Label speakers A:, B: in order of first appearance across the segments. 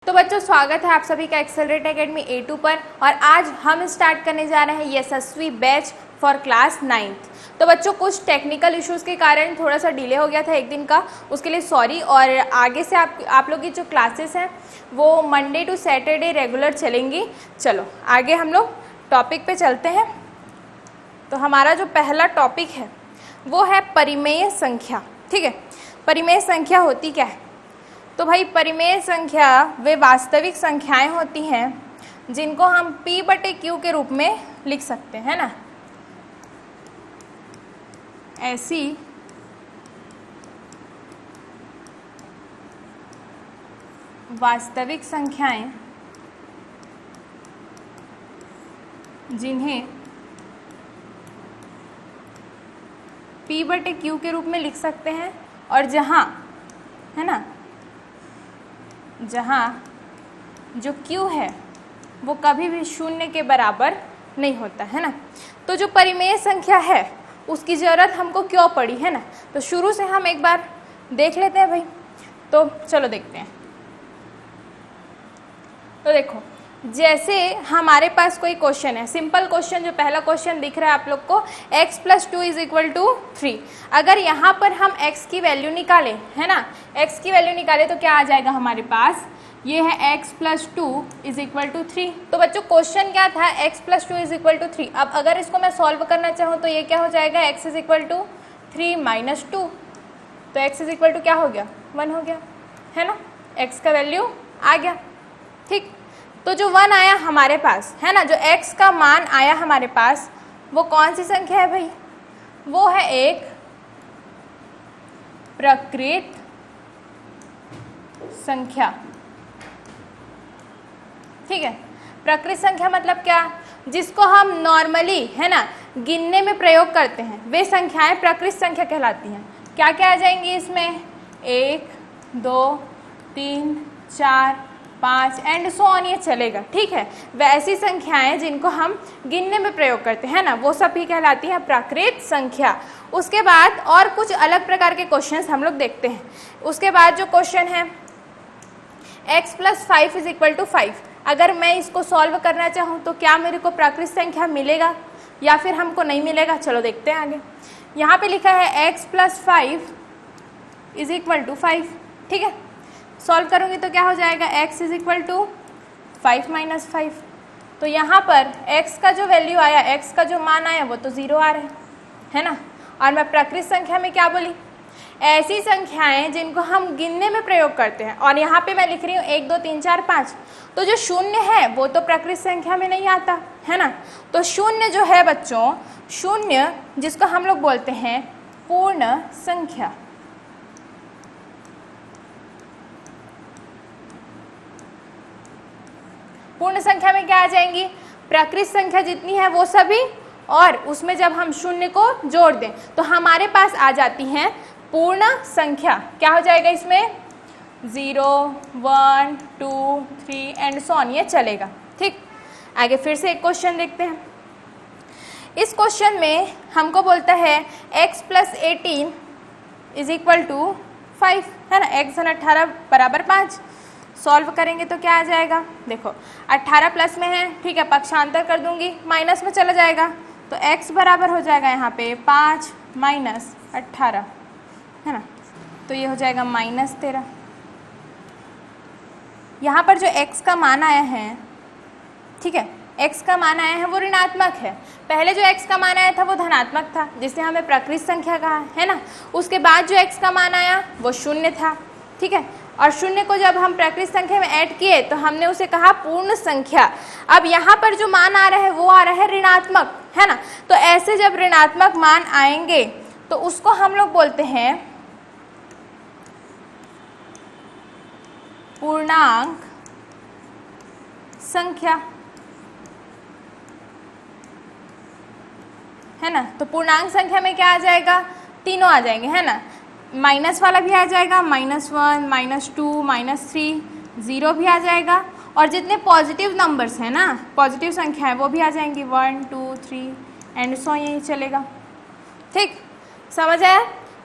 A: तो बच्चों स्वागत है आप सभी का एक्सेलरेट एकेडमी A2 पर। और आज हम स्टार्ट करने जा रहे हैं यशस्वी बैच फॉर क्लास 9th। तो बच्चों कुछ टेक्निकल इश्यूज़ के कारण थोड़ा सा डिले हो गया था एक दिन का, उसके लिए सॉरी। और आगे से आप लोग की जो क्लासेस हैं वो मंडे टू सैटरडे रेगुलर चलेंगी। चलो आगे हम लोग टॉपिक पे चलते हैं। तो हमारा जो पहला टॉपिक है वो है परिमेय संख्या। ठीक है, परिमेय संख्या होती क्या है? तो भाई परिमेय संख्या वे वास्तविक संख्याएं होती हैं जिनको हम P/Q के रूप में लिख सकते हैं ना। ऐसी वास्तविक संख्याएं जिन्हें P/Q के रूप में लिख सकते हैं और जहाँ है ना, जहाँ जो Q है वो कभी भी शून्य के बराबर नहीं होता है ना। तो जो परिमेय संख्या है उसकी ज़रूरत हमको क्यों पड़ी है ना, तो शुरू से हम एक बार देख लेते हैं भाई। तो चलो देखते हैं। तो देखो, जैसे हमारे पास कोई क्वेश्चन है, सिंपल क्वेश्चन, जो पहला क्वेश्चन दिख रहा है आप लोग को, x + 2 = 3। अगर यहाँ पर हम x की वैल्यू निकालें है ना, x की वैल्यू निकालें तो क्या आ जाएगा हमारे पास? ये है x + 2 = 3। तो बच्चों क्वेश्चन क्या था? x + 2 = 3। अब अगर इसको मैं सॉल्व करना चाहूँ तो ये क्या हो जाएगा? x = 3 - 2। तो x = क्या हो गया? 1 हो गया है ना, x का वैल्यू आ गया। ठीक, तो जो 1 आया हमारे पास है ना, जो x का मान आया हमारे पास, वो कौन सी संख्या है भाई? वो है एक प्रकृत संख्या। ठीक है, प्रकृत संख्या मतलब क्या? जिसको हम नॉर्मली है ना गिनने में प्रयोग करते हैं, वे संख्याएं प्रकृत संख्या कहलाती हैं। क्या क्या आ जाएंगी इसमें? 1 2 3 4 5 एंड सो ऑन, ये चलेगा। ठीक है, वैसी संख्याएं जिनको हम गिनने में प्रयोग करते हैं ना, वो सब भी कहलाती है प्रकृत संख्या। उसके बाद और कुछ अलग प्रकार के क्वेश्चंस हम लोग देखते हैं। उसके बाद जो क्वेश्चन है x + 5 = 5, अगर मैं इसको सॉल्व करना चाहूँ तो क्या मेरे को प्राकृत संख्या मिलेगा या फिर हमको नहीं मिलेगा? चलो देखते हैं आगे। यहाँ पे लिखा है x + 5 = 5। ठीक है, सॉल्व करूँगी तो क्या हो जाएगा? x = 5 - 5। तो यहाँ पर x का जो वैल्यू आया, x का जो मान आया वो तो 0 आ रहा है ना। और मैं प्राकृत संख्या में क्या बोली? ऐसी संख्याएं जिनको हम गिनने में प्रयोग करते हैं। और यहाँ पे मैं लिख रही हूँ 1 2 3 4 5। तो जो शून्य है वो तो प्राकृत संख्या में नहीं आता है ना। तो शून्य जो है बच्चों, शून्य जिसको हम लोग बोलते हैं पूर्ण संख्या। पूर्ण संख्या में क्या आ जाएंगी? प्राकृत संख्या जितनी है वो सभी, और उसमें जब हम शून्य को जोड़ दें तो हमारे पास आ जाती हैं पूर्ण संख्या। क्या हो जाएगा इसमें? 0 1 2 3 एंड सो ऑन, ये चलेगा। ठीक, आगे फिर से एक क्वेश्चन देखते हैं। इस क्वेश्चन में हमको बोलता है x + 18 = 5 है ना, x + 18 = 5। सॉल्व करेंगे तो क्या आ जाएगा? देखो 18 प्लस में है, ठीक है, पक्षांतर कर दूंगी, माइनस में चला जाएगा तो x बराबर हो जाएगा यहाँ पे 5 - 18 है ना। तो ये हो जाएगा -13। यहाँ पर जो x का मान आया है, ठीक है, x का मान आया है वो ऋणात्मक है। पहले जो x का मान आया था वो धनात्मक था, जिसे हमें प्रकृत संख्या कहा है ना। उसके बाद जो x का मान आया वो 0 था। ठीक है, और 0 को जब हम प्राकृत संख्या में ऐड किए तो हमने उसे कहा पूर्ण संख्या। अब यहाँ पर जो मान आ रहा है वो आ रहा है ऋणात्मक है ना। तो ऐसे जब ऋणात्मक मान आएंगे तो उसको हम लोग बोलते हैं पूर्णांक संख्या है ना। तो पूर्णांक संख्या में क्या आ जाएगा? तीनों आ जाएंगे है ना, माइनस वाला भी आ जाएगा, -1 -2 -3, 0 भी आ जाएगा, और जितने पॉजिटिव नंबर्स हैं ना, पॉजिटिव संख्या है वो भी आ जाएंगी, 1 2 3 एंड सो यही चलेगा। ठीक, समझ आया?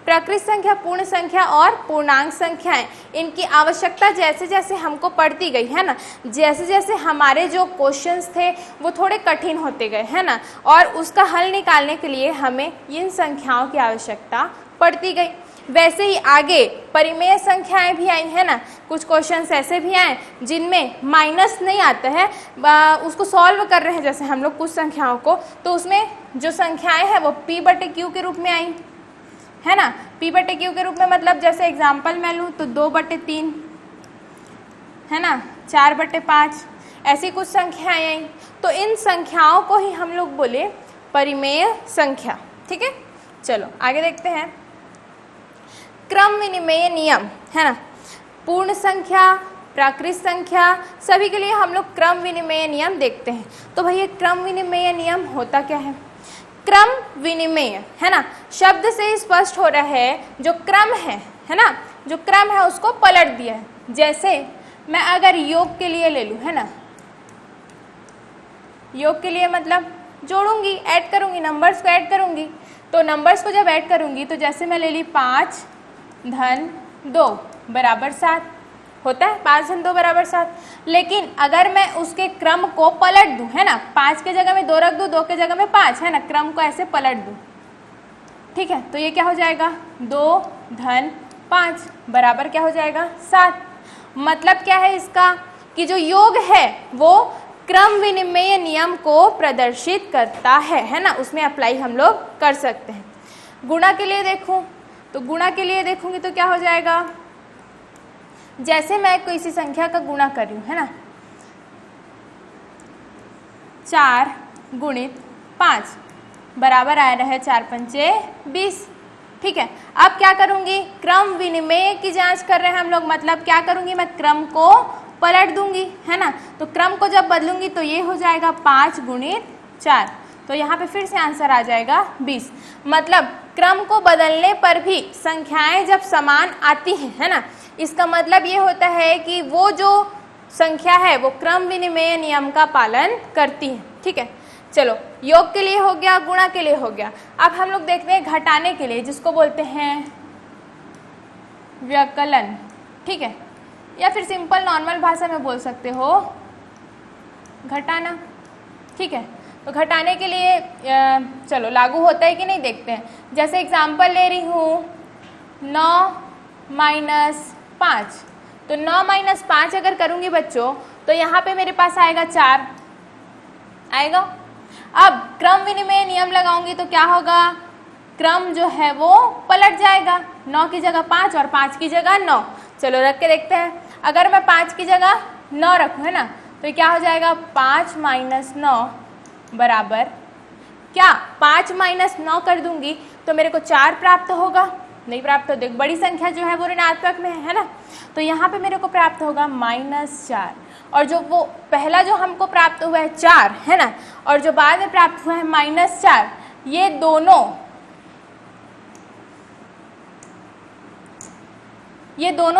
A: प्रकृत संख्या, पूर्ण संख्या और पूर्णांक संख्याएं, इनकी आवश्यकता जैसे जैसे हमको पड़ती गई है ना, जैसे जैसे हमारे जो क्वेश्चंस थे वो थोड़े कठिन होते गए है ना, और उसका हल निकालने के लिए हमें इन संख्याओं की आवश्यकता पड़ती गई। वैसे ही आगे परिमेय संख्याएं भी आई है ना, कुछ क्वेश्चंस ऐसे भी आए जिनमें माइनस नहीं आता है, उसको सॉल्व कर रहे हैं जैसे हम लोग कुछ संख्याओं को, तो उसमें जो संख्याएं हैं वो p/q के रूप में आई है ना। p/q के रूप में मतलब जैसे एग्जाम्पल मैं लूँ तो 2/3 है ना, 4/5, ऐसी कुछ संख्याएं आई। तो इन संख्याओं को ही हम लोग बोले परिमेय संख्या। ठीक है, चलो आगे देखते हैं। क्रम विनिमेय नियम है ना, पूर्ण संख्या, प्राकृत संख्या, सभी के लिए हम लोग क्रम विनिमेय नियम देखते हैं। तो भैया क्रम विनिमेय नियम होता क्या है? क्रम विनिमेय है ना, शब्द से ही स्पष्ट हो रहा है जो क्रम है ना, जो क्रम है उसको पलट दिया है। जैसे मैं अगर योग के लिए ले लूँ है ना, योग के लिए मतलब जोड़ूंगी, ऐड करूंगी, नंबर्स को ऐड करूंगी। तो नंबर्स को जब ऐड करूंगी तो जैसे मैं ले ली 5 धन 2 बराबर 7 होता है, 5 धन 2 बराबर 7। लेकिन अगर मैं उसके क्रम को पलट दूं है ना, 5 के जगह में 2 रख दूं, 2 के जगह में 5 है ना, क्रम को ऐसे पलट दूं, ठीक है, तो ये क्या हो जाएगा 2 धन 5 बराबर क्या हो जाएगा 7। मतलब क्या है इसका कि जो योग है वो क्रम विनिमेय नियम को प्रदर्शित करता है ना, उसमें अप्लाई हम लोग कर सकते हैं। गुणा के लिए देखूं तो गुणा के लिए देखूंगी तो क्या हो जाएगा, जैसे मैं किसी संख्या का गुणा कर रही हूँ है ना, 4 गुणित 5 बराबर आ रहा है 4 पंचे 20। ठीक है, अब क्या करूंगी, क्रम विनिमेय की जांच कर रहे हैं हम लोग, मतलब क्या करूंगी, मैं क्रम को पलट दूंगी है ना। तो क्रम को जब बदलूंगी तो ये हो जाएगा 5 गुणित 4, तो यहाँ पे फिर से आंसर आ जाएगा 20। मतलब क्रम को बदलने पर भी संख्याएं जब समान आती हैं है ना, इसका मतलब ये होता है कि वो जो संख्या है वो क्रम विनिमेय नियम का पालन करती है। ठीक है, चलो योग के लिए हो गया, गुणा के लिए हो गया। अब हम लोग देखते हैं घटाने के लिए, जिसको बोलते हैं व्यकलन। ठीक है, या फिर सिंपल नॉर्मल भाषा में बोल सकते हो घटाना। ठीक है, तो घटाने के लिए चलो लागू होता है कि नहीं देखते हैं। जैसे एग्जाम्पल ले रही हूँ 9 - 5, तो 9 - 5 अगर करूँगी बच्चों तो यहाँ पे मेरे पास आएगा 4 आएगा। अब क्रम विनिमय नियम लगाऊंगी तो क्या होगा, क्रम जो है वो पलट जाएगा, 9 की जगह 5 और 5 की जगह 9। चलो रख के देखते हैं, अगर मैं 5 की जगह 9 रखूँ है ना, तो क्या हो जाएगा 5 - 9 बराबर क्या, 5 - 9 कर दूंगी तो मेरे को 4 प्राप्त होगा, नहीं प्राप्त हो, देख बड़ी संख्या जो है वो ऋणात्मक में है ना, तो यहाँ पे मेरे को प्राप्त होगा -4। और जो वो पहला जो हमको प्राप्त हुआ है 4 है ना, और जो बाद में प्राप्त हुआ है -4, ये दोनों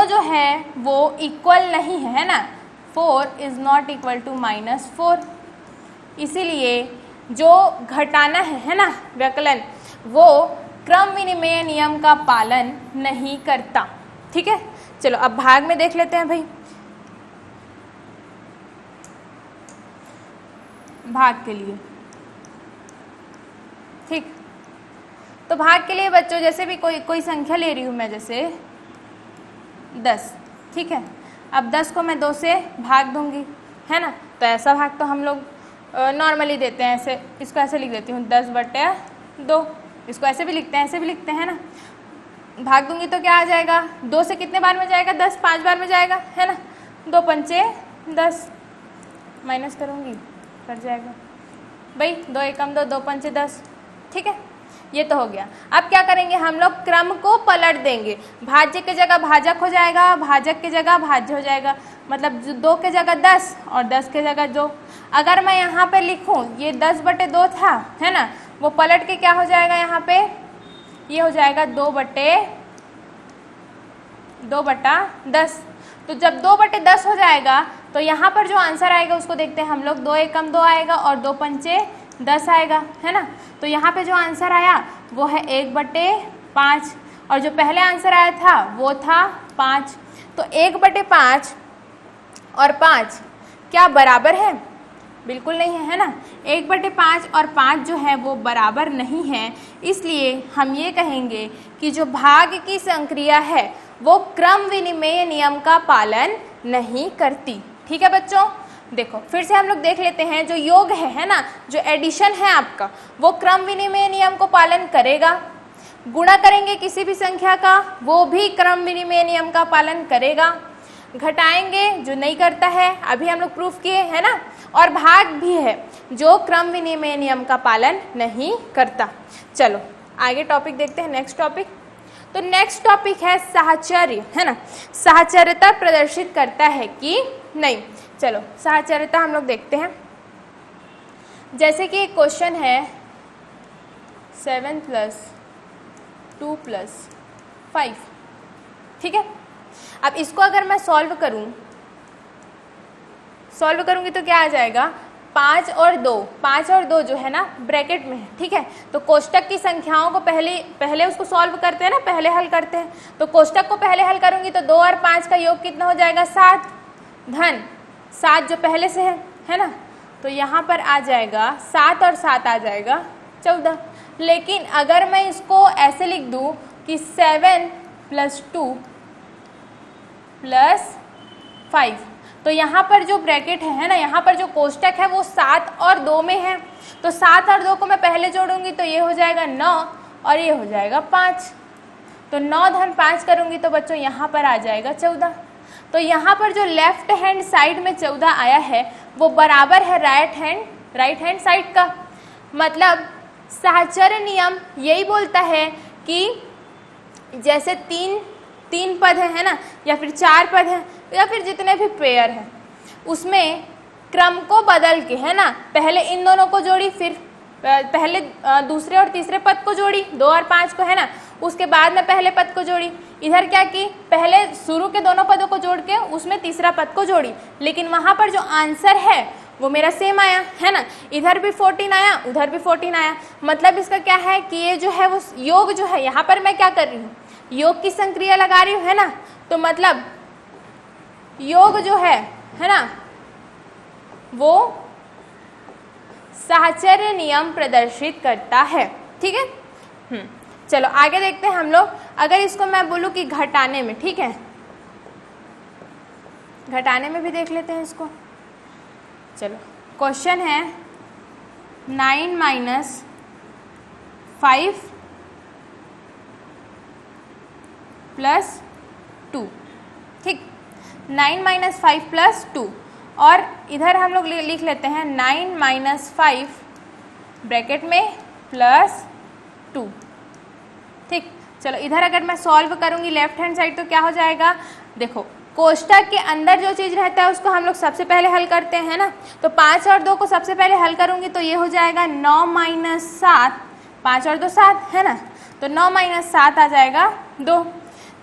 A: जो है वो इक्वल नहीं है ना, 4 इज नॉट इक्वल टू -4। इसीलिए जो घटाना है ना व्यकलन, वो क्रम विनिमय नियम का पालन नहीं करता। ठीक है, चलो अब भाग में देख लेते हैं भाई। भाग के लिए, ठीक, तो भाग के लिए बच्चों जैसे भी कोई संख्या ले रही हूँ मैं, जैसे 10। ठीक है, अब 10 को मैं 2 से भाग दूंगी है ना, तो ऐसा भाग तो हम लोग नॉर्मली देते हैं, ऐसे इसको ऐसे लिख देती हूँ 10/2, इसको ऐसे भी लिखते हैं, ऐसे भी लिखते हैं ना। भाग दूंगी तो क्या आ जाएगा, 2 से कितने बार में जाएगा, 10 5 बार में जाएगा है ना, 2 पंचे 10, माइनस करूँगी कट जाएगा भाई, 2 एकम 2, 2 पंचे 10। ठीक है, ये तो हो गया। अब क्या करेंगे हम लोग, क्रम को पलट देंगे, भाज्य के जगह भाजक हो जाएगा, भाजक के जगह भाज्य हो जाएगा, मतलब 2 के जगह 10 और 10 के जगह 2। अगर मैं यहाँ पे लिखूँ ये 10/2 था है ना, वो पलट के क्या हो जाएगा, यहाँ पे ये हो जाएगा 2/10। तो जब 2/10 हो जाएगा तो यहाँ पर जो आंसर आएगा उसको देखते हैं हम लोग, 2 एकम 2 आएगा और 2 पंचे 10 आएगा है ना। तो यहाँ पे जो आंसर आया वो है 1/5, और जो पहले आंसर आया था वो था 5। तो 1/5 और 5 क्या बराबर है? बिल्कुल नहीं है, है ना। 1/5 और 5 जो है वो बराबर नहीं है, इसलिए हम ये कहेंगे कि जो भाग की संक्रिया है वो क्रम विनिमय नियम का पालन नहीं करती। ठीक है बच्चों, देखो फिर से हम लोग देख लेते हैं। जो योग है ना, जो एडिशन है आपका, वो क्रम विनिमय नियम को पालन करेगा। गुणा करेंगे किसी भी संख्या का, वो भी क्रम विनिमय नियम का पालन करेगा। घटाएंगे जो नहीं करता है, अभी हम लोग प्रूफ किए है ना। और भाग भी है जो क्रम विनिमय नियम का पालन नहीं करता। चलो आगे टॉपिक देखते हैं, नेक्स्ट टॉपिक। तो नेक्स्ट टॉपिक है साहचर्य, है ना। साहचर्यता प्रदर्शित करता है कि नहीं। चलो साहचर्यता हम लोग देखते हैं। जैसे कि एक क्वेश्चन है 7 + 2 + 5, ठीक है। अब इसको अगर मैं सॉल्व करूंगी तो क्या आ जाएगा? 5 और 2 जो है ना ब्रैकेट में है, ठीक है। तो कोष्टक की संख्याओं को पहले उसको सॉल्व करते हैं ना, पहले हल करते हैं। तो कोष्टक को पहले हल करूंगी तो 2 और 5 का योग कितना हो जाएगा? 7 धन 7 जो पहले से है ना। तो यहाँ पर आ जाएगा 7 और 7 आ जाएगा 14। लेकिन अगर मैं इसको ऐसे लिख दूं कि 7 + 2 + 5, तो यहाँ पर जो ब्रैकेट है ना, यहाँ पर जो कोष्टक है वो 7 और 2 में है। तो 7 और 2 को मैं पहले जोड़ूंगी तो ये हो जाएगा 9 और ये हो जाएगा 5। तो 9 धन 5 करूंगी तो बच्चों यहाँ पर आ जाएगा 14। तो यहाँ पर जो लेफ्ट हैंड साइड में 14 आया है वो बराबर है राइट हैंड साइड का। मतलब साहचर्य नियम यही बोलता है कि जैसे तीन पद है ना, या फिर 4 पद है, या फिर जितने भी पेयर हैं, उसमें क्रम को बदल के, है ना, पहले इन दोनों को जोड़ी, फिर पहले दूसरे और तीसरे पद को जोड़ी, 2 और 5 को, है ना, उसके बाद में पहले पद को जोड़ी। इधर क्या की, पहले शुरू के दोनों पदों को जोड़ के उसमें तीसरा पद को जोड़ी। लेकिन वहां पर जो आंसर है वो मेरा सेम आया, है ना। इधर भी 14 आया, उधर भी 14 आया। मतलब इसका क्या है कि ये जो है वो योग जो है, यहाँ पर मैं क्या कर रही हूँ, योग की संक्रिया लगा रही हूँ, है ना। तो मतलब योग जो है ना, वो साहचर्य नियम प्रदर्शित करता है। ठीक है। चलो आगे देखते हैं हम लोग। अगर इसको मैं बोलूं कि घटाने में, ठीक है, घटाने में भी देख लेते हैं इसको। चलो क्वेश्चन है 9 - 5 + 2, ठीक, 9 - 5 + 2। और इधर हम लोग लिख लेते हैं 9 - 5 ब्रैकेट में +2, ठीक। चलो इधर अगर मैं सॉल्व करूंगी लेफ्ट हैंड साइड तो क्या हो जाएगा, देखो कोष्टक के अंदर जो चीज़ रहता है उसको हम लोग सबसे पहले हल करते हैं ना। तो 5 और 2 को सबसे पहले हल करूंगी तो ये हो जाएगा 9 - 7, 5 और 2 7, है ना। तो 9 - 7 आ जाएगा 2,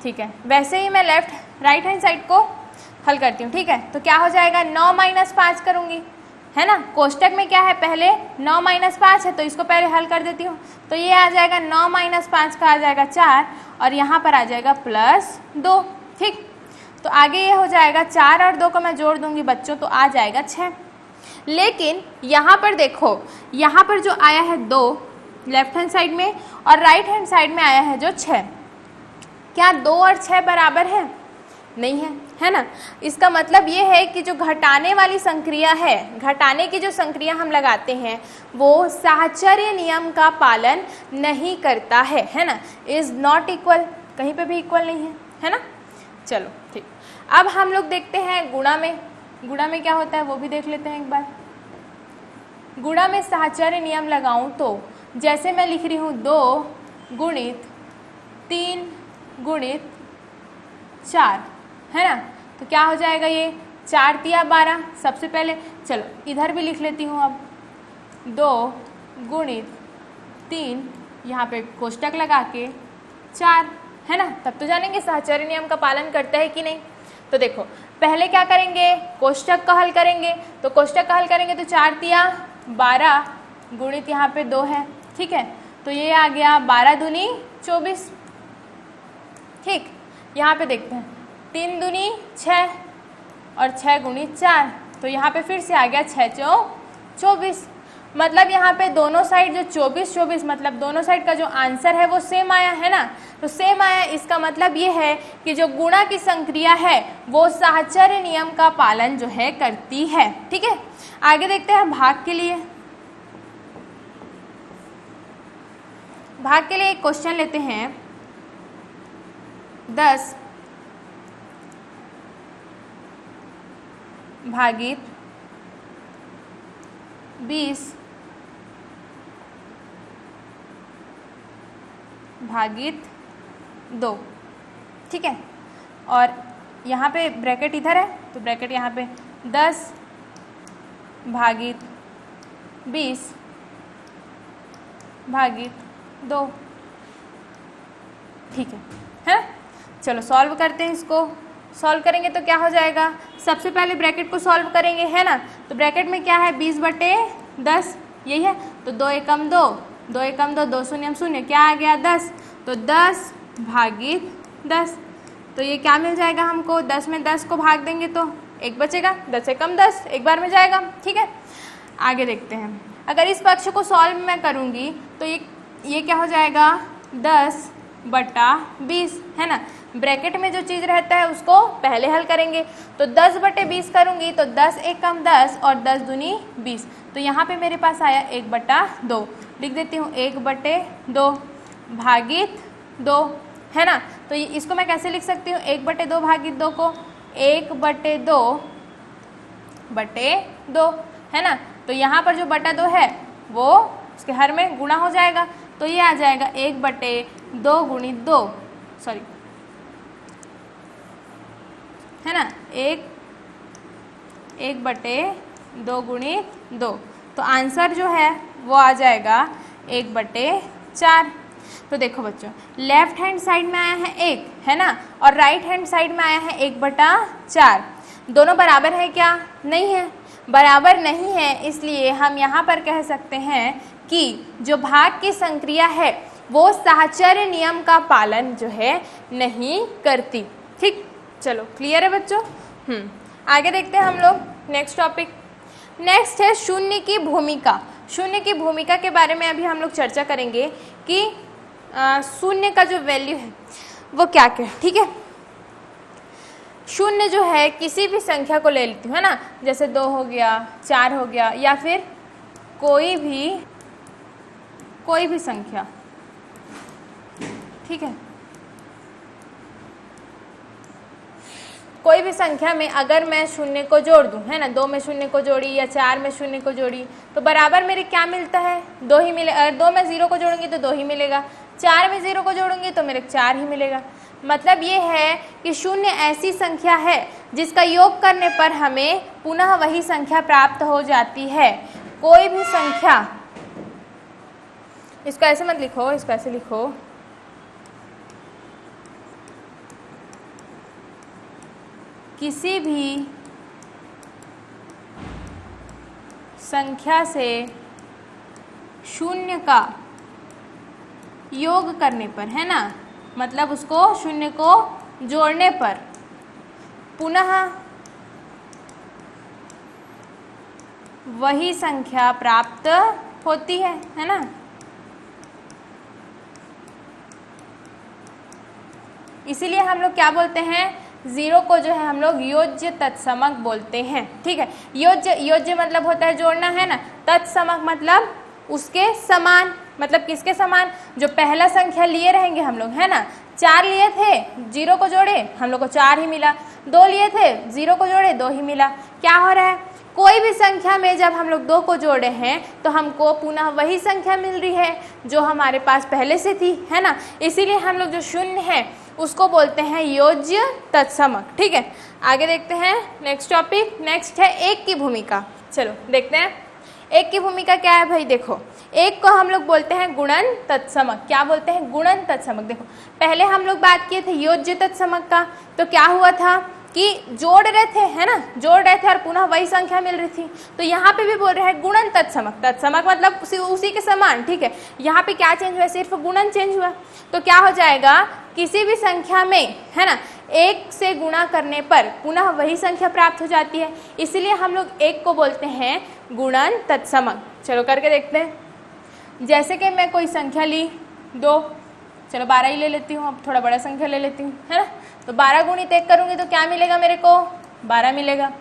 A: ठीक है। वैसे ही मैं राइट हैंड साइड को हल करती हूँ, ठीक है। तो क्या हो जाएगा, 9 - 5 करूंगी, है ना। कोष्टक में क्या है, पहले 9 - 5 है तो इसको पहले हल कर देती हूँ। तो ये आ जाएगा 9 - 5 का आ जाएगा 4 और यहाँ पर आ जाएगा +2, ठीक। तो आगे ये हो जाएगा 4 और 2 को मैं जोड़ दूंगी बच्चों तो आ जाएगा 6। लेकिन यहाँ पर देखो, यहाँ पर जो आया है 2 लेफ्ट हैंड साइड में और राइट हैंड साइड में आया है जो 6, क्या 2 और 6 बराबर है? नहीं है ना। इसका मतलब ये है कि जो घटाने वाली संक्रिया है, घटाने की जो संक्रिया हम लगाते हैं वो साहचर्य नियम का पालन नहीं करता है ना। इज नॉट इक्वल, कहीं पे भी इक्वल नहीं है ना। चलो ठीक, अब हम लोग देखते हैं गुणा में। गुणा में क्या होता है वो भी देख लेते हैं एक बार। गुणा में साहचर्य नियम लगाऊं तो जैसे मैं लिख रही हूँ 2 × 3 × 4, है ना। तो क्या हो जाएगा, ये 4 × 12 सबसे पहले। चलो इधर भी लिख लेती हूँ अब 2 × 3, यहाँ पे कोष्टक लगा के 4, है ना। तब तो जानेंगे साहचर्य नियम का पालन करता है कि नहीं। तो देखो पहले क्या करेंगे, कोष्टक का हल करेंगे। तो कोष्टक का हल करेंगे तो 4 × 12 गुणित यहाँ पे 2 है, ठीक है। तो ये आ गया 12 दूनी 24, ठीक, यहाँ पे देखते हैं 3 दूनी 6 और 6 गुणी 4, तो यहाँ पे फिर से आ गया 6 चौक 24। मतलब यहाँ पे दोनों साइड जो 24 मतलब दोनों साइड का जो आंसर है वो सेम आया है ना। तो सेम आया, इसका मतलब ये है कि जो गुणा की संक्रिया है वो साहचर्य नियम का पालन जो है करती है। ठीक है, आगे देखते हैं भाग के लिए। भाग के लिए एक क्वेश्चन लेते हैं। 10 भागित 20 भागित 2। ठीक है, और यहाँ पे ब्रैकेट इधर है तो ब्रैकेट यहाँ पे 10 भागित 20 भागित 2। ठीक है, चलो सॉल्व करते हैं इसको। सॉल्व करेंगे तो क्या हो जाएगा, सबसे पहले ब्रैकेट को सॉल्व करेंगे, है ना। तो ब्रैकेट में क्या है 20/10 यही है, तो 2 एकम 2, 2 एकम 2, 2 शून्य शून्य, क्या आ गया 10, तो 10 भागित 10। तो ये क्या मिल जाएगा हमको, 10 में 10 को भाग देंगे तो 1 बचेगा, 10 एकम 10 एक बार में जाएगा। ठीक है, आगे देखते हैं। अगर इस पक्ष को सॉल्व मैं करूँगी तो ये क्या हो जाएगा 10/20, है ना। ब्रैकेट में जो चीज़ रहता है उसको पहले हल करेंगे, तो 10/20 करूँगी तो 10 एकम 10 और 10 दूनी 20, तो यहाँ पे मेरे पास आया 1/2। लिख देती हूँ 1/2 भागित 2, है ना। तो इसको मैं कैसे लिख सकती हूँ 1/2 भागित 2 को 1/2/2, है ना। तो यहाँ पर जो बटा 2 है वो उसके हर में गुणा हो जाएगा, तो ये आ जाएगा 1/2 गुणित 2, सॉरी, है ना, 1/2 गुणित 2। तो आंसर जो है वो आ जाएगा 1/4। तो देखो बच्चों, लेफ्ट हैंड साइड में आया है 1, है ना, और राइट हैंड साइड में आया है 1/4। दोनों बराबर है क्या, नहीं है, बराबर नहीं है, इसलिए हम यहाँ पर कह सकते हैं कि जो भाग की संक्रिया है वो साहचर्य नियम का पालन जो है नहीं करती। ठीक, चलो क्लियर है बच्चों। आगे देखते हैं हम लोग नेक्स्ट टॉपिक। नेक्स्ट है शून्य की भूमिका। शून्य की भूमिका के बारे में अभी हम लोग चर्चा करेंगे कि शून्य का जो वैल्यू है वो क्या क्या है। ठीक है, शून्य जो है किसी भी संख्या को ले लेती हूँ, है ना, जैसे 2 हो गया, 4 हो गया, या फिर कोई भी संख्या। ठीक है, कोई भी संख्या में अगर मैं शून्य को जोड़ दूं, है ना, 2 में शून्य को जोड़ी या 4 में शून्य को जोड़ी तो बराबर मेरे क्या मिलता है, 2 ही मिले। अगर 2 में 0 को जोड़ूंगी तो 2 ही मिलेगा, 4 में 0 को जोड़ूंगी तो मेरे 4 ही मिलेगा। मतलब ये है कि शून्य ऐसी संख्या है जिसका योग करने पर हमें पुनः वही संख्या प्राप्त हो जाती है। कोई भी संख्या, इसको ऐसे मत लिखो, इसको ऐसे लिखो, किसी भी संख्या से शून्य का योग करने पर, है ना, मतलब उसको शून्य को जोड़ने पर पुनः वही संख्या प्राप्त होती है ना। इसीलिए हम लोग क्या बोलते हैं, 0 को जो है हम लोग योज्य तत्समक बोलते हैं। ठीक है, योज्य मतलब होता है जोड़ना, है ना, तत्समक मतलब उसके समान, मतलब किसके समान, जो पहला संख्या लिए रहेंगे हम लोग, है ना। 4 लिए थे, 0 को जोड़े हम लोग को 4 ही मिला, 2 लिए थे, 0 को जोड़े 2 ही मिला। क्या हो रहा है, कोई भी संख्या में जब हम लोग 2 को जोड़े हैं तो हमको पुनः वही संख्या मिल रही है जो हमारे पास पहले से थी, है ना। इसीलिए हम लोग जो शून्य है उसको बोलते हैं योज्य तत्समक। ठीक है, आगे देखते हैं नेक्स्ट टॉपिक। नेक्स्ट है 1 की भूमिका। चलो देखते हैं 1 की भूमिका क्या है भाई। देखो 1 को हम लोग बोलते हैं गुणन तत्समक। क्या बोलते हैं, गुणन तत्समक। देखो पहले हम लोग बात किए थे योज्य तत्समक का, तो क्या हुआ था कि जोड़ रहे थे, है ना, जोड़ रहे थे और पुनः वही संख्या मिल रही थी। तो यहाँ पे भी बोल रहे हैं गुणन तत्समक, तत्समक मतलब उसी के समान, ठीक है। यहाँ पे क्या चेंज हुआ, सिर्फ गुणन चेंज हुआ। तो क्या हो जाएगा, किसी भी संख्या में, है ना, 1 से गुणा करने पर पुनः वही संख्या प्राप्त हो जाती है, इसलिए हम लोग 1 को बोलते हैं गुणन तत्समक। चलो करके देखते हैं। जैसे कि मैं कोई संख्या ली 2, चलो 12 ही ले लेती हूँ, अब थोड़ा बड़ा संख्या ले लेती हूँ, है ना। तो 12 गुणित 1 करूँगी तो क्या मिलेगा मेरे को, 12 मिलेगा,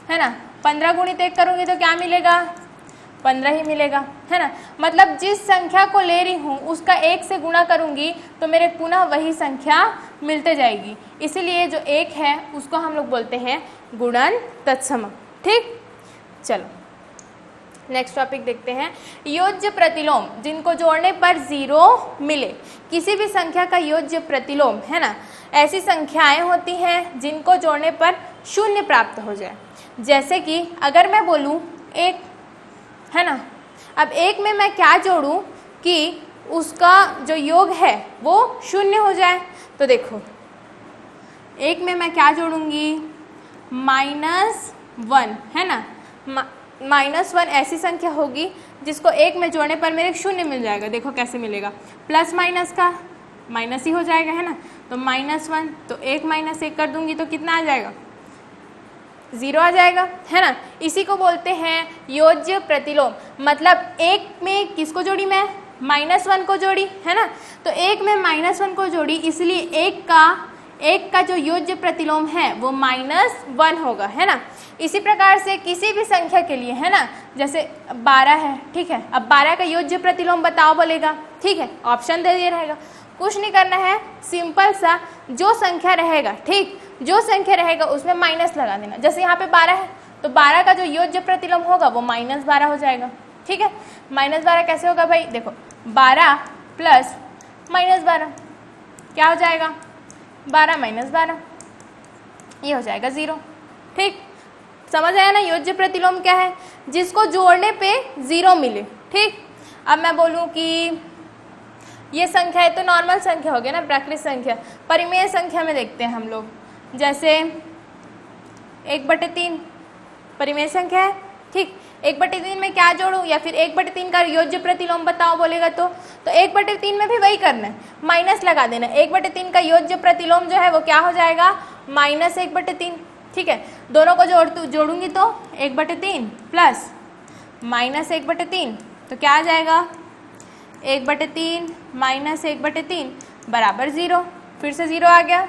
A: है ना। 15 गुणित 1 करूँगी तो क्या मिलेगा, 15 ही मिलेगा, है ना। मतलब जिस संख्या को ले रही हूँ उसका 1 से गुणा करूँगी तो मेरे पुनः वही संख्या मिलते जाएगी, इसीलिए जो 1 है उसको हम लोग बोलते हैं गुणन तत्समक। ठीक, चलो नेक्स्ट टॉपिक देखते हैं। योज्य प्रतिलोम, जिनको जोड़ने पर 0 मिले। किसी भी संख्या का योज्य प्रतिलोम, है ना, ऐसी संख्याएं होती हैं जिनको जोड़ने पर 0 प्राप्त हो जाए। जैसे कि अगर मैं बोलूँ 1, है ना, अब 1 में मैं क्या जोड़ूं कि उसका जो योग है वो 0 हो जाए। तो देखो 1 में मैं क्या जोड़ूंगी, -1, है ना। -1 ऐसी संख्या होगी जिसको 1 में जोड़ने पर मेरे 0 मिल जाएगा। देखो कैसे मिलेगा, प्लस माइनस का माइनस ही हो जाएगा, है ना। तो -1, तो 1 - 1 कर दूंगी तो कितना आ जाएगा, 0 आ जाएगा, है ना। इसी को बोलते हैं योज्य प्रतिलोम। मतलब 1 में किसको जोड़ी मैं, -1 को जोड़ी, है ना। तो 1 में -1 को जोड़ी, इसलिए 1 का जो योज्य प्रतिलोम है वो -1 होगा, है ना। इसी प्रकार से किसी भी संख्या के लिए, है ना, जैसे 12 है, ठीक है। अब 12 का योज्य प्रतिलोम बताओ बोलेगा, ठीक है, ऑप्शन दे दिया रहेगा, कुछ नहीं करना है, सिंपल सा जो संख्या रहेगा, ठीक, जो संख्या रहेगा उसमें माइनस लगा देना। जैसे यहाँ पे 12 है तो 12 का जो योज्य प्रतिलोम होगा वो -12 हो जाएगा, ठीक है। -12 कैसे होगा भाई, देखो 12 प्लस -12 क्या हो जाएगा, 12 - 12, ये हो जाएगा 0। ठीक, समझ आया ना, योज्य प्रतिलोम क्या है, जिसको जोड़ने पे 0 मिले। ठीक, अब मैं बोलूँ कि ये संख्या है तो नॉर्मल संख्या हो गया ना, प्राकृत संख्या। परिमेय संख्या में देखते हैं हम लोग, जैसे 1/3 परिमेय संख्या है, ठीक। 1/3 में क्या जोड़ूं, या फिर 1/3 का योज्य प्रतिलोम बताओ बोलेगा तो 1/3 में भी वही करना है, माइनस लगा देना। 1/3 का योज्य प्रतिलोम जो है वो क्या हो जाएगा, -1/3, ठीक है। दोनों को जोड़ूंगी तो 1/3 प्लस -1/3, तो क्या आ जाएगा, 1/3 - 1/3 बराबर 0। फिर से 0 आ गया,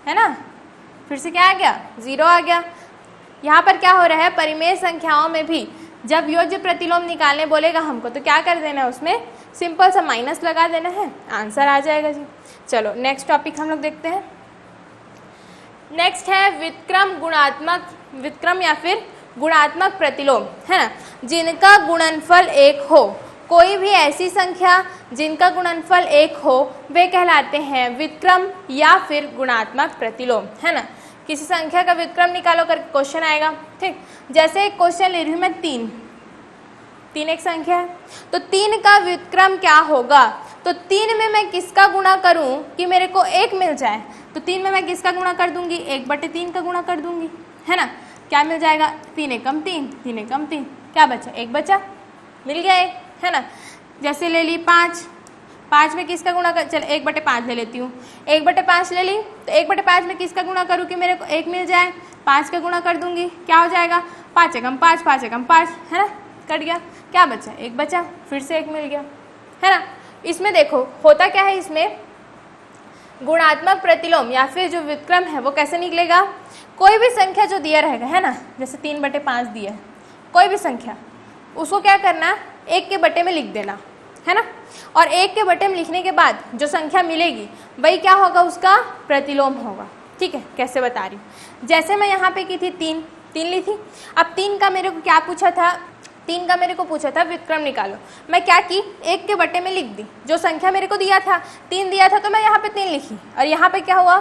A: है ना, फिर से क्या आ गया, 0 आ गया। यहाँ पर क्या हो रहा है, परिमेय संख्याओं में भी जब योज्य प्रतिलोम निकालने बोलेगा हमको तो क्या कर देना है, उसमें सिंपल सा माइनस लगा देना है, आंसर आ जाएगा जी। चलो नेक्स्ट टॉपिक हम लोग देखते हैं। नेक्स्ट है विक्रम या फिर गुणात्मक प्रतिलोम, है ना, जिनका गुणनफल 1 हो। कोई भी ऐसी संख्या जिनका गुणनफल 1 हो वे कहलाते हैं विक्रम या फिर गुणात्मक प्रतिलोम, है ना। किसी संख्या का विक्रम निकालो करके क्वेश्चन आएगा, ठीक। जैसे एक क्वेश्चन ले रही हूँ मैं 3 एक संख्या है, तो 3 का विक्रम क्या होगा, तो 3 में मैं किसका गुणा करूं कि मेरे को 1 मिल जाए, तो 3 में मैं किसका गुणा कर दूंगी, 1/3 का गुणा कर दूंगी, है ना। क्या मिल जाएगा, 3 एकम 3, 3 एकम 3, क्या बचा, 1 बचा, मिल गया 1, है ना। जैसे ले ली 5 में किसका गुणा कर, चल 1/5 ले लेती हूँ, 1/5 ले ली तो 1/5 में किसका गुणा करूँ कि मेरे को 1 मिल जाए, 5 का गुणा कर दूंगी, क्या हो जाएगा, 5 एकम 5, 5 एकम 5, है ना, कट गया, क्या बचा, 1 बचा, फिर से 1 मिल गया, है ना। इसमें देखो होता क्या है, इसमें गुणात्मक प्रतिलोम या फिर जो विक्रम है वो कैसे निकलेगा, कोई भी संख्या जो दिया रहेगा, है ना, जैसे 3/5 दिया है, कोई भी संख्या उसको क्या करना, 1 के बटे में लिख देना, है ना। और 1 के बटे में लिखने के बाद जो संख्या मिलेगी वही क्या होगा, उसका प्रतिलोम होगा, ठीक है। कैसे बता रही हूँ, जैसे मैं यहाँ पे की थी 3 ली थी, अब 3 का मेरे को क्या पूछा था, 3 का मेरे को पूछा था विक्रम निकालो। मैं क्या की, 1 के बटे में लिख दी, जो संख्या मेरे को दिया था 3 दिया था तो मैं यहाँ पे 3 लिखी, और यहाँ पे क्या हुआ,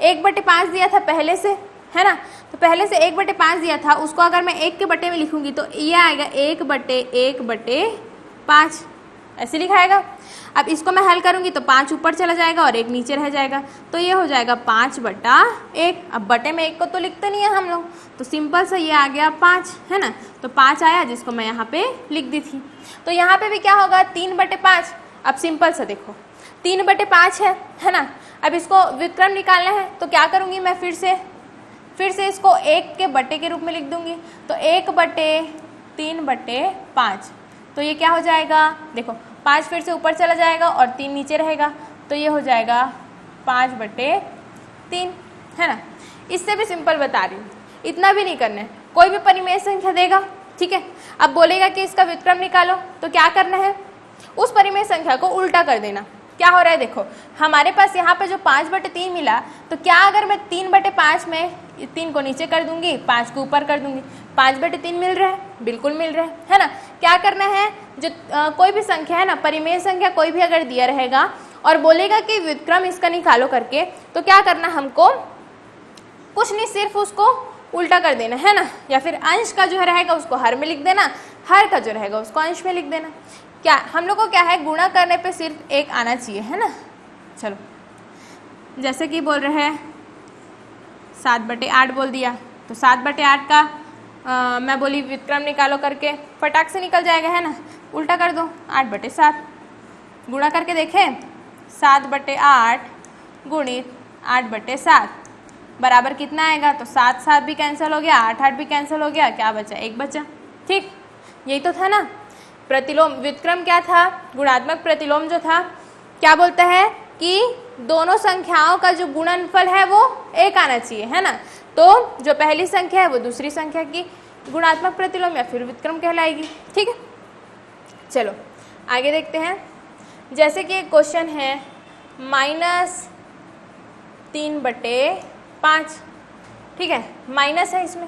A: 1/5 दिया था पहले से, है ना, तो पहले से 1/5 दिया था, उसको अगर मैं 1 के बटे में लिखूंगी तो ये आएगा 1/1/5, ऐसे लिखाएगा। अब इसको मैं हल करूँगी तो 5 ऊपर चला जाएगा और 1 नीचे रह जाएगा, तो ये हो जाएगा 5/1। अब बटे में 1 को तो लिखते नहीं है हम लोग, तो सिंपल से ये आ गया 5, है ना। तो 5 आया, जिसको मैं यहाँ पे लिख दी थी। तो यहाँ पे भी क्या होगा, 3/5। अब सिंपल से देखो 3/5 है ना। अब इसको व्युत्क्रम निकालना है, तो क्या करूँगी मैं, फिर से इसको 1 के बटे के रूप में लिख दूँगी। तो 1/3/5, तो ये क्या हो जाएगा, देखो 5 फिर से ऊपर चला जाएगा और 3 नीचे रहेगा, तो ये हो जाएगा 5/3, है ना। इससे भी सिंपल बता रही हूँ, इतना भी नहीं करना है। कोई भी परिमेय संख्या देगा, ठीक है, अब बोलेगा कि इसका व्युत्क्रम निकालो, तो क्या करना है, उस परिमेय संख्या को उल्टा कर देना। क्या हो रहा है, देखो हमारे पास यहाँ पे जो 5/3 मिला, तो क्या अगर मैं 3/5 में 3 को नीचे कर दूंगी, 5 को ऊपर कर दूंगी, 5/3 मिल रहा है, बिल्कुल मिल रहा है ना। क्या करना है, जो कोई भी संख्या है ना, परिमेय संख्या कोई भी अगर दिया रहेगा और बोलेगा कि व्युत्क्रम इसका निकालो करके, तो क्या करना, हमको कुछ नहीं, सिर्फ उसको उल्टा कर देना, है ना। या फिर अंश का जो रहेगा उसको हर में लिख देना, हर का जो रहेगा उसको अंश में लिख देना। क्या हम लोग को क्या है, गुणा करने पे सिर्फ 1 आना चाहिए, है ना। चलो, जैसे कि बोल रहे हैं 7/8 बोल दिया, तो 7/8 का मैं बोली व्युत्क्रम निकालो करके, फटाक से निकल जाएगा, है ना। उल्टा कर दो, 8/7 गुणा करके देखें, 7/8 गुणित 8/7 बराबर कितना आएगा, तो 7 भी कैंसिल हो गया, 8 भी कैंसिल हो गया, क्या बचा, 1 बचा। ठीक, यही तो था ना। प्रतिलोम व्युत्क्रम क्या था, गुणात्मक प्रतिलोम जो था, क्या बोलता है कि दोनों संख्याओं का जो गुणनफल है वो 1 आना चाहिए, है ना। तो जो पहली संख्या है वो दूसरी संख्या की गुणात्मक प्रतिलोम या फिर व्युत्क्रम कहलाएगी। ठीक है, चलो आगे देखते हैं। जैसे कि एक क्वेश्चन है -3/5, ठीक है, माइनस है इसमें,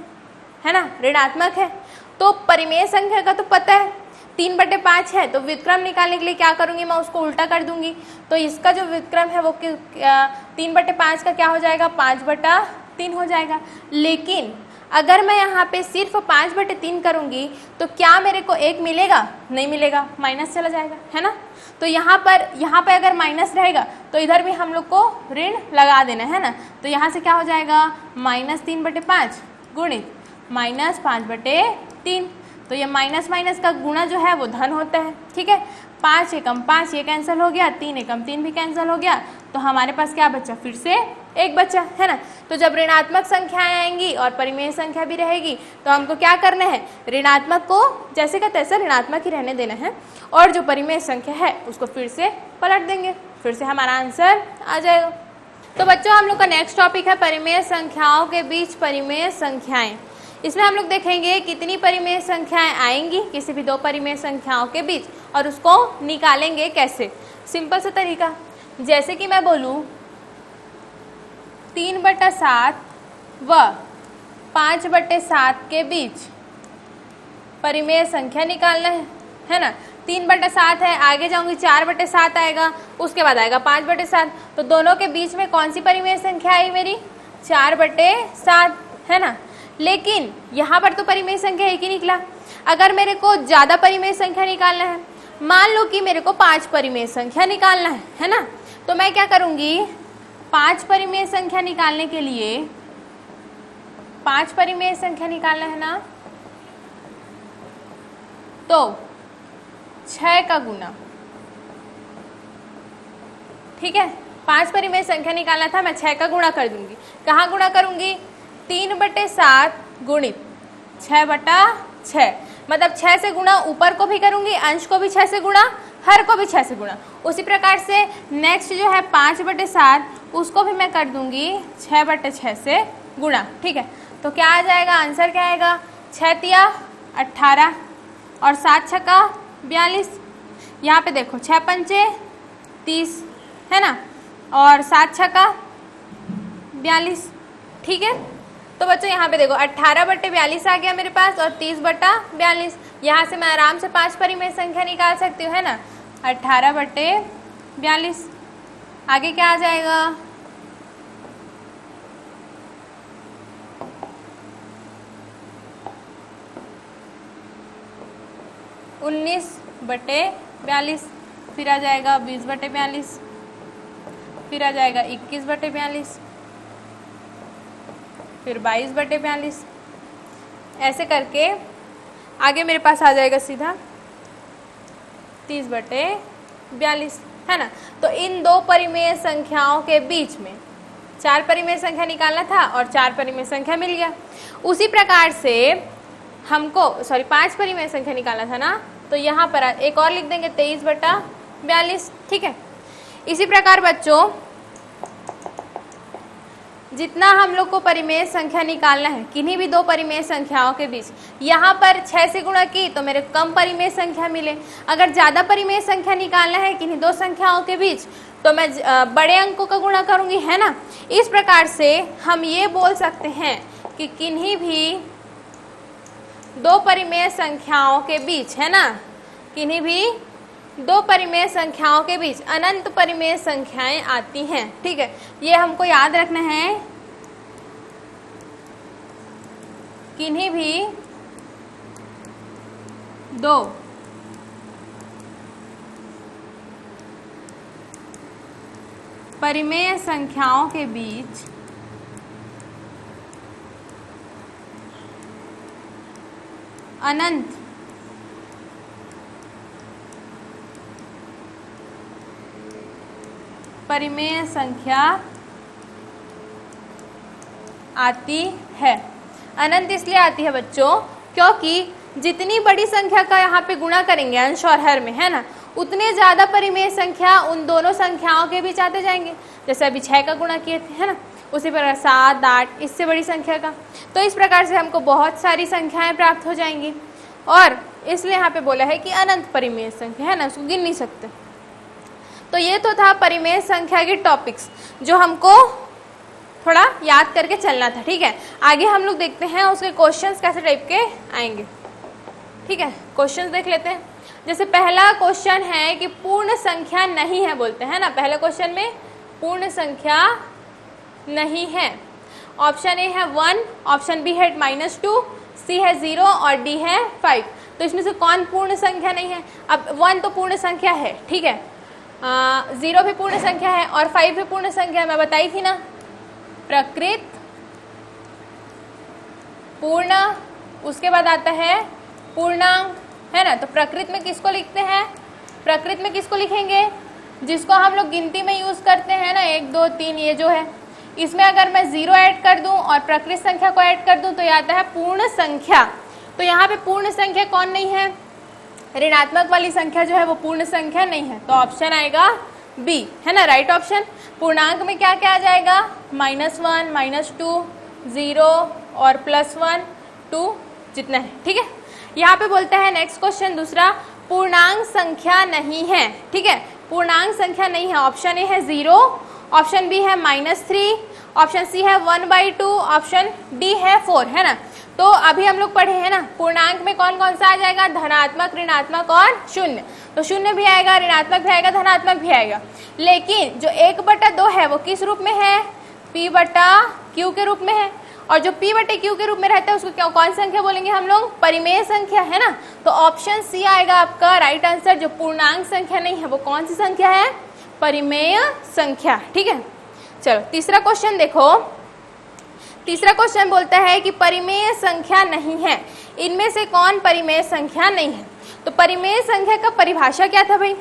A: है ना, ऋणात्मक है। तो परिमेय संख्या का तो पता है 3/5 है, तो व्युत्क्रम निकालने के लिए क्या करूंगी, मैं उसको उल्टा कर दूंगी। तो इसका जो व्युत्क्रम है वो 3/5 का क्या हो जाएगा, 5/3 हो जाएगा। लेकिन अगर मैं यहाँ पे सिर्फ 5/3 करूंगी तो क्या मेरे को 1 मिलेगा, नहीं मिलेगा, माइनस चला जाएगा, है ना। तो यहाँ पर अगर माइनस रहेगा तो इधर भी हम लोग को ऋण लगा देना, है ना। तो यहाँ से क्या हो जाएगा, -3/5 गुणित -5/3। तो ये माइनस माइनस का गुणा जो है वो धन होता है, ठीक है। 5 एकम 5 ये कैंसिल हो गया, 3 एकम 3 भी कैंसिल हो गया, तो हमारे पास क्या बचा, फिर से 1 बचा, है ना। तो जब ऋणात्मक संख्याएं आएंगी और परिमेय संख्या भी रहेगी तो हमको क्या करना है, ऋणात्मक को जैसे का तैसे ऋणात्मक ही रहने देना है और जो परिमेय संख्या है उसको फिर से पलट देंगे, फिर से हमारा आंसर आ जाएगा। तो बच्चों हम लोग का नेक्स्ट टॉपिक है परिमेय संख्याओं के बीच परिमेय संख्याएं। इसमें हम लोग देखेंगे कितनी परिमेय संख्याएं आएंगी किसी भी 2 परिमेय संख्याओं के बीच और उसको निकालेंगे कैसे। सिंपल सा तरीका, जैसे कि मैं बोलूँ 3/7 व 5/7 के बीच परिमेय संख्या निकालना है ना। 3/7 है, आगे जाऊंगी 4/7 आएगा, उसके बाद आएगा 5/7। तो दोनों के बीच में कौन सी परिमेय संख्या आई मेरी, 4/7, है ना। लेकिन यहाँ पर तो परिमेय संख्या एक ही निकला। अगर मेरे को ज़्यादा परिमेय संख्या निकालना है, मान लो कि मेरे को 5 परिमेय संख्या निकालना है ना, तो मैं क्या करूँगी, 5 परिमेय संख्या निकालने के लिए 5 परिमेय संख्या निकालना है ना, तो 6 का गुना, ठीक है। 5 परिमेय संख्या निकालना था, मैं 6 का गुणा कर दूंगी। कहाँ गुणा करूंगी, 3/7 गुणित 6/6, मतलब 6 से गुणा ऊपर को भी करूंगी, अंश को भी 6 से गुणा, हर को भी 6 से गुणा। उसी प्रकार से नेक्स्ट जो है 5/7 उसको भी मैं कर दूंगी 6/6 से गुणा, ठीक है। तो क्या आ जाएगा, आंसर क्या आएगा, 6 तिया 18 और 7 छक्का 42। यहाँ पे देखो 6 पंचे 30, है ना, और 7 छक्का 42, ठीक है। तो बच्चों यहाँ पे देखो 18/42 आ गया मेरे पास और 30/42। यहाँ से मैं आराम से 5 परिमेय संख्या निकाल सकती हूँ, है ना, 18/42। आगे क्या आ जाएगा, 19/42। फिर आ जाएगा 20/42, फिर आ जाएगा 21/42, फिर 22/42। ऐसे करके आगे मेरे पास आ जाएगा सीधा 30/42, है ना। तो इन दो परिमेय संख्याओं के बीच में 4 परिमेय संख्या निकालना था और 4 परिमेय संख्या मिल गया। उसी प्रकार से हमको 5 परिमेय संख्या निकालना था ना, तो यहाँ पर एक और लिख देंगे 23/42, ठीक है। इसी प्रकार बच्चों जितना हम लोग को परिमेय संख्या निकालना है किन्हीं भी दो परिमेय संख्याओं के बीच, यहाँ पर 6 से गुणा की तो मेरे कम परिमेय संख्या मिले। अगर ज़्यादा परिमेय संख्या निकालना है किन्हीं दो संख्याओं के बीच तो मैं बड़े अंकों का गुणा करूँगी, है ना। इस प्रकार से हम ये बोल सकते हैं कि किन्हीं भी दो परिमेय संख्याओं के बीच, है ना, किन्हीं भी दो परिमेय संख्याओं के बीच अनंत परिमेय संख्याएं आती हैं, ठीक है। ये हमको याद रखना है, किन्हीं भी दो परिमेय संख्याओं के बीच अनंत परिमेय संख्या आती है। अनंत इसलिए आती है बच्चों क्योंकि जितनी बड़ी संख्या का यहाँ पे गुणा करेंगे अंश और हर में, है ना, उतने ज़्यादा परिमेय संख्या उन दोनों संख्याओं के बीच आते जाएंगे। जैसे अभी 6 का गुणा किए थे, है ना, उसी प्रकार 7, 8 इससे बड़ी संख्या का। तो इस प्रकार से हमको बहुत सारी संख्याएं प्राप्त हो जाएंगी और इसलिए यहाँ पे बोला है कि अनंत परिमेय संख्या, है ना, उसको गिन नहीं सकते। तो ये तो था परिमेय संख्या के टॉपिक्स जो हमको थोड़ा याद करके चलना था, ठीक है। आगे हम लोग देखते हैं उसके क्वेश्चंस कैसे टाइप के आएंगे, ठीक है। क्वेश्चंस देख लेते हैं। जैसे पहला क्वेश्चन है कि पूर्ण संख्या नहीं है बोलते हैं ना, पहले क्वेश्चन में पूर्ण संख्या नहीं है। ऑप्शन ए है 1, ऑप्शन बी है -2, सी है 0 और डी है 5। तो इसमें से कौन पूर्ण संख्या नहीं है? अब 1 तो पूर्ण संख्या है, ठीक है, 0 भी पूर्ण संख्या है और 5 भी पूर्ण संख्या है। मैं बताई थी ना, प्रकृत पूर्ण, उसके बाद आता है पूर्णांक, है ना। तो प्रकृत में किसको लिखते हैं? प्रकृत में किसको लिखेंगे? जिसको हम लोग गिनती में यूज करते हैं ना, 1, 2, 3, ये जो है, इसमें अगर मैं 0 ऐड कर दूं और प्रकृत संख्या को ऐड कर दूं तो ये आता है पूर्ण संख्या। तो यहाँ पे पूर्ण संख्या कौन नहीं है? ऋणात्मक वाली संख्या जो है वो पूर्ण संख्या नहीं है। तो ऑप्शन आएगा बी, है ना, राइट ऑप्शन। पूर्णांक में क्या क्या आ जाएगा? -1, -2, 0 और +1, 2 जितना है, ठीक है। यहाँ पे बोलता है नेक्स्ट क्वेश्चन दूसरा, पूर्णांक संख्या नहीं है, ठीक है, पूर्णांक संख्या नहीं है। ऑप्शन ए है 0, ऑप्शन बी है -3, ऑप्शन सी है 1/2, ऑप्शन डी है 4, है ना। तो अभी हम लोग पढ़े हैं ना, पूर्णांक में कौन कौन सा आ जाएगा? धनात्मक, ऋणात्मक और शून्य। तो शून्य भी आएगा, ऋणात्मक भी आएगा, धनात्मक भी आएगा। लेकिन जो 1/2 है वो किस रूप में है? P/Q के रूप में है। और जो P/Q के रूप में रहता है उसको क्या, कौन संख्या बोलेंगे हम लोग? परिमेय संख्या, है ना। तो ऑप्शन सी आएगा आपका राइट आंसर। जो पूर्णांक संख्या नहीं है वो कौन सी संख्या है? परिमेय संख्या, ठीक है। चलो तीसरा क्वेश्चन देखो। तीसरा क्वेश्चन बोलता है कि परिमेय संख्या नहीं है, इनमें से कौन परिमेय संख्या नहीं है? तो परिमेय संख्या का परिभाषा क्या था भाई?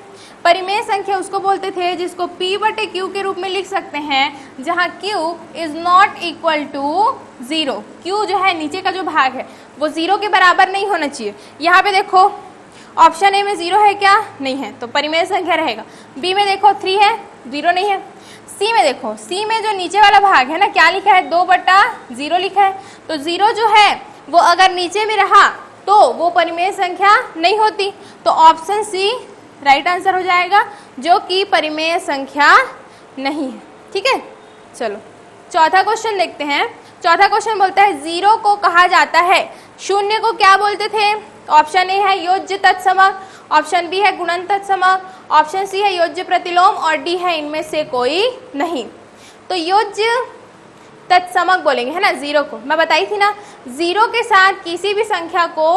A: परिमेय संख्या उसको बोलते थे जिसको P/Q के रूप में लिख सकते हैं जहां Q is not equal to 0। Q जो है नीचे का जो भाग है वो 0 के बराबर नहीं होना चाहिए। यहाँ पे देखो ऑप्शन ए में 0 है क्या? नहीं है, तो परिमेय संख्या रहेगा। बी में देखो 3 है, 0 नहीं है। सी में देखो, सी में जो नीचे वाला भाग है ना, क्या लिखा है? 2/0 लिखा है। तो 0 जो है वो अगर नीचे में रहा तो वो परिमेय संख्या नहीं होती। तो ऑप्शन सी राइट आंसर हो जाएगा, जो कि परिमेय संख्या नहीं है, ठीक है। चलो चौथा क्वेश्चन देखते हैं। चौथा क्वेश्चन बोलता है 0 को कहा जाता है, शून्य को क्या बोलते थे? ऑप्शन ए है योज्य तत्समक, ऑप्शन बी है गुणन तत्समक, ऑप्शन सी है योज्य प्रतिलोम और डी है इनमें से कोई नहीं। तो योज्य तत्समक बोलेंगे, है ना, 0 को। मैं बताई थी ना, 0 के साथ किसी भी संख्या को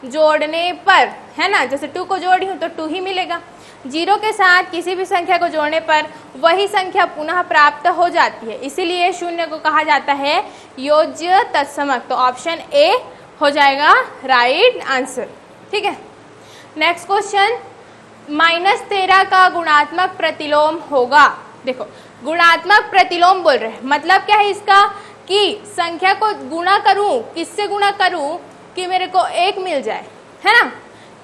A: जोड़ने पर, है ना, जैसे 2 को जोड़ी हूं तो 2 ही मिलेगा। जीरो के साथ किसी भी संख्या को जोड़ने पर वही संख्या पुनः प्राप्त हो जाती है, इसीलिए शून्य को कहा जाता है योज्य तत्समक। तो ऑप्शन ए हो जाएगा राइट आंसर। ठीक है, नेक्स्ट क्वेश्चन, -13 का गुणात्मक प्रतिलोम होगा। देखो गुणात्मक प्रतिलोम बोल रहे हैं, मतलब क्या है इसका कि संख्या को गुणा करूं, किससे गुणा करूं कि मेरे को 1 मिल जाए, है ना,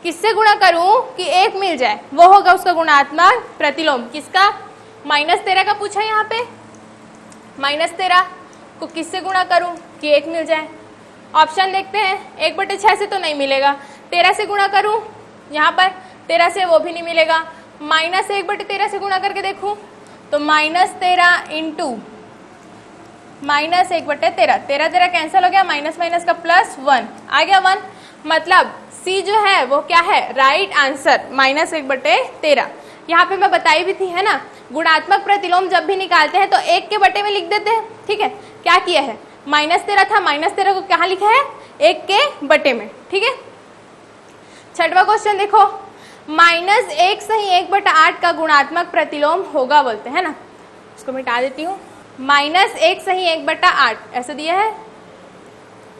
A: किससे गुणा करूं कि 1 मिल जाए, वो होगा उसका गुणात्मक प्रतिलोम। किसका? -13 का पूछा यहाँ पे, -13 को किससे गुणा करूं कि 1 मिल जाए। ऑप्शन देखते हैं, 1/6 से तो नहीं मिलेगा, 13 से गुणा करूं, यहाँ पर 13 से वो भी नहीं मिलेगा, -1/13 से गुणा करके देखूं तो -13 इंटू -1/13, 13 कैंसिल हो गया, माइनस माइनस का +1 आ गया 1, मतलब सी जो है वो क्या है, राइट आंसर, -1/13। यहाँ पे मैं बताई भी थी, है ना, गुणात्मक प्रतिलोम जब भी निकालते हैं तो 1 के बटे में लिख देते हैं। ठीक है, क्या किया है, -13 था, -13 को कहाँ लिखा है, 1 के बटे में। ठीक है, छठवां क्वेश्चन देखो, -1 सही 1/8 का गुणात्मक प्रतिलोम होगा बोलते हैं ना, उसको मिटा देती हूँ। -1 सही 1/8 ऐसे दिया है,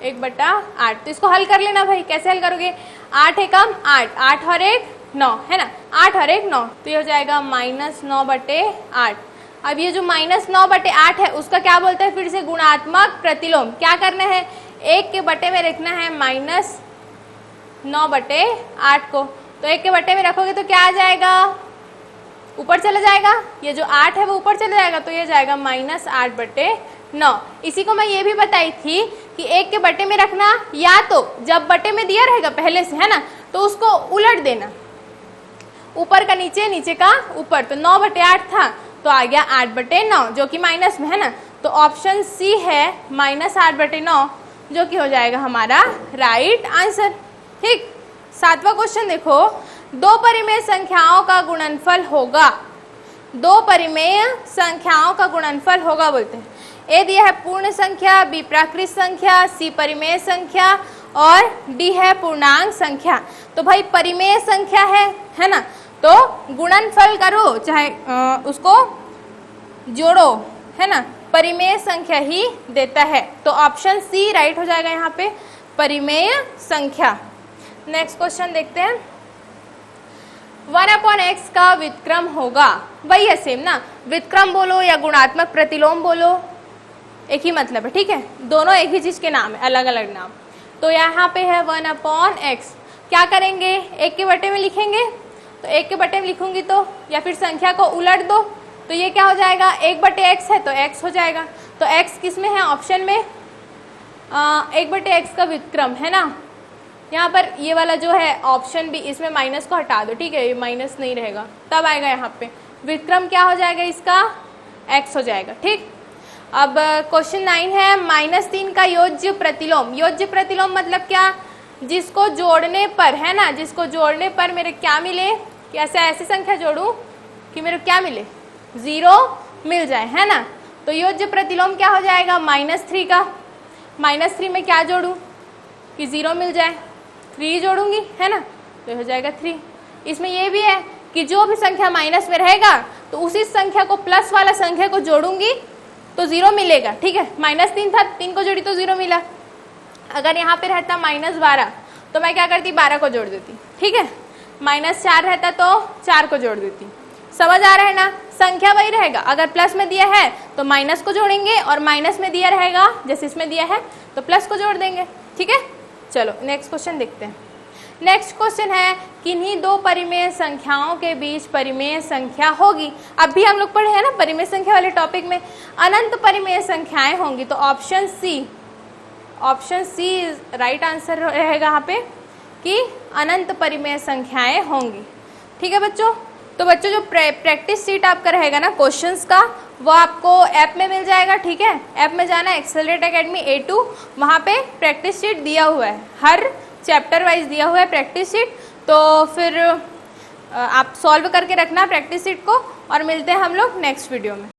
A: 1/8, तो इसको हल कर लेना भाई। कैसे हल करोगे, 8 एकम 8, 8 और 1 9, है ना, 8 और 1 9, तो ये हो जाएगा -9/8। अब ये जो -9/8 है उसका क्या बोलते हैं फिर से, गुणात्मक प्रतिलोम। क्या करना है, 1 के बटे में रखना है -9/8 को, तो 1 के बटे में रखोगे तो क्या आ जाएगा, ऊपर चला जाएगा, ये जो 8 है वो ऊपर चला जाएगा, तो ये जाएगा -8/9। इसी को मैं ये भी बताई थी कि 1 के बटे में रखना, या तो जब बटे में दिया रहेगा पहले से, है ना, तो उसको उलट देना, ऊपर का नीचे, नीचे का ऊपर, तो 9/8 था तो आ गया 8/9 जो कि माइनस में है ना, तो ऑप्शन सी है -8/9 जो कि हो जाएगा हमारा राइट आंसर। ठीक, सातवां क्वेश्चन देखो, 2 परिमेय संख्याओं का गुणनफल होगा, 2 परिमेय संख्याओं का गुणनफल होगा बोलते हैं। ए दिया है पूर्ण संख्या, बी प्राकृत संख्या, सी परिमेय संख्या और डी है पूर्णांक संख्या। तो भाई परिमेय संख्या है ना, तो गुणनफल करो चाहे उसको जोड़ो, है ना, परिमेय संख्या ही देता है, तो ऑप्शन सी राइट हो जाएगा यहाँ पे, परिमेय संख्या। नेक्स्ट क्वेश्चन देखते हैं, 1/x का व्युत्क्रम होगा, वही है सेम ना, व्युत्क्रम बोलो या गुणात्मक प्रतिलोम बोलो, एक ही मतलब है। ठीक है, दोनों एक ही चीज के नाम है, अलग अलग नाम। तो यहाँ पे है 1/x, क्या करेंगे, 1 के बटे में लिखेंगे, तो 1 के बटे में लिखूंगी तो, या फिर संख्या को उलट दो, तो ये क्या हो जाएगा, 1/x है तो x हो जाएगा, तो x किस में है, ऑप्शन में 1/x का व्युत्क्रम है ना, यहाँ पर ये वाला जो है ऑप्शन भी, इसमें माइनस को हटा दो। ठीक है, ये माइनस नहीं रहेगा, तब आएगा यहाँ पे व्युत्क्रम क्या हो जाएगा इसका, x हो जाएगा। ठीक, अब क्वेश्चन 9 है, -3 का योज्य प्रतिलोम। योज्य प्रतिलोम मतलब क्या, जिसको जोड़ने पर, है ना, जिसको जोड़ने पर मेरे क्या मिले, कि ऐसे संख्या जोड़ूं कि मेरे क्या मिले, 0 मिल जाए, है ना, तो योज्य प्रतिलोम क्या हो जाएगा, -3 का, -3 में क्या जोड़ूं कि 0 मिल जाए, 3 जोड़ूंगी, है ना, तो हो जाएगा 3। इसमें ये भी है कि जो भी संख्या माइनस में रहेगा तो उसी संख्या को प्लस वाला संख्या को जोड़ूंगी तो 0 मिलेगा। ठीक है, -3 था, 3 को जोड़ी तो 0 मिला। अगर यहाँ पे रहता -12 तो मैं क्या करती, 12 को जोड़ देती। ठीक है, -4 रहता तो 4 को जोड़ देती। समझ आ रहा है ना, संख्या वही रहेगा, अगर प्लस में दिया है तो माइनस को जोड़ेंगे, और माइनस में दिया रहेगा जैसे इसमें दिया है तो प्लस को जोड़ देंगे। ठीक है, चलो नेक्स्ट क्वेश्चन देखते हैं। नेक्स्ट क्वेश्चन है, किन्हीं 2 परिमेय संख्याओं के बीच परिमेय संख्या होगी। अब भी हम लोग पढ़े हैं ना परिमेय संख्या वाले टॉपिक में, अनंत परिमेय संख्याएं होंगी, तो ऑप्शन सी राइट आंसर रहेगा यहाँ पे कि अनंत परिमेय संख्याएं होंगी। ठीक है बच्चों, तो बच्चों जो प्रैक्टिस शीट आपका रहेगा ना क्वेश्चंस का, वो आपको ऐप में मिल जाएगा। ठीक है, ऐप में जाना, एक्सेलरेट एकेडमी A2, वहाँ पे प्रैक्टिस शीट दिया हुआ है, हर चैप्टर वाइज दिया हुआ है प्रैक्टिस शीट, तो फिर आप सॉल्व करके रखना प्रैक्टिस शीट को, और मिलते हैं हम लोग नेक्स्ट वीडियो में।